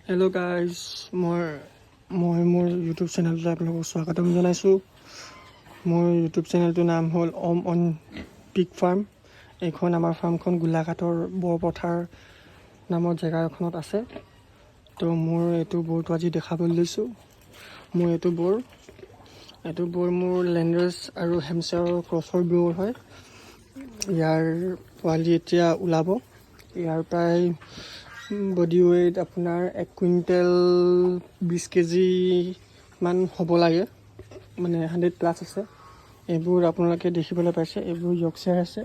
Hello' guys, মই মোৰ YouTube চেনেলটোলৈ আপোনালোকক স্বাগতম জনাইছোঁ। মোৰ ইউটিউব চেনেলটোৰ নাম হ'ল অম অন পিগ ফাৰ্ম। এইখন আমাৰ ফাৰ্মখন গোলাঘাটৰ বৰপথাৰ নামৰ জেগা এখনত আছে। তো মোৰ এইটো বৰটো আজি দেখাবলৈ লৈছোঁ। মোৰ এইটো বৰ মোৰ লেণ্ডৰেজ আৰু হেমশ্বেয়াৰৰ ক্ৰছৰ বৰ হয়। ইয়াৰ পোৱালি এতিয়া ওলাব। ইয়াৰ প্ৰায় বডি ৱেইট আপোনাৰ 1 কুইণ্টেল 20 কেজি মান হ'ব লাগে, মানে 100+ আছে। এইবোৰ আপোনালোকে দেখিবলৈ পাইছে, এইবোৰ য়ৰ্কশ্বায়াৰ আছে।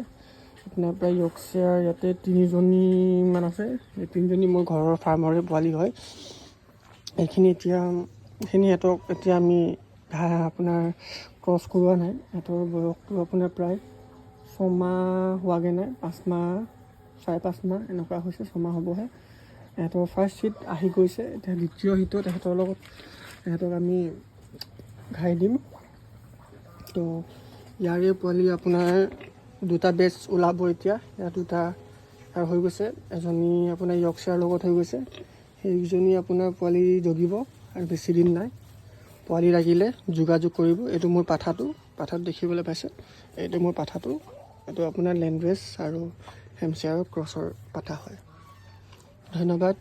আপোনাৰ প্ৰায় য়ৰ্কশ্বায়াৰ ইয়াতে 3জনীমান আছে। এই 3জনী মোৰ ঘৰৰ ফাৰ্মৰে পোৱালি হয়। সিহঁতক এতিয়া আমি আপোনাৰ ক্ৰছ কৰোৱা নাই। সিহঁতৰ বয়সটো আপোনাৰ প্ৰায় 6 মাহ হোৱাগৈ নাই, 5 মাহ 4.5 মাহ এনেকুৱা হৈছে, 6 মাহ হ'বহে। সিহঁতৰ ফাৰ্ষ্ট হিট আহি গৈছে। এতিয়া দ্বিতীয় হিটত সিহঁতক আমি ঘাই দিম। তো ইয়াৰে পোৱালি আপোনাৰ 2টা বেটছ ওলাব এতিয়া। ইয়াত 2টা হৈ গৈছে। এজনী আপোনাৰ য়ৰ্কশ্বায়াৰ লগত হৈ গৈছে। সেইজনী আপোনাৰ পোৱালি জগিব আৰু বেছি দিন নাই। পোৱালি লাগিলে যোগাযোগ কৰিব। এইটো মোৰ পাঠাটো দেখিবলৈ পাইছে। এইটো মোৰ পাঠাটো। এইটো আপোনাৰ লেণ্ডৰেজ আৰু হেমশ্বেয়াৰৰ ক্ৰছৰ পাঠা হয়। ধন্যবাদ।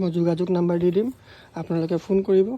মই যোগাযোগ নাম্বাৰ দি দিম, আপোনালোকে ফোন কৰিব।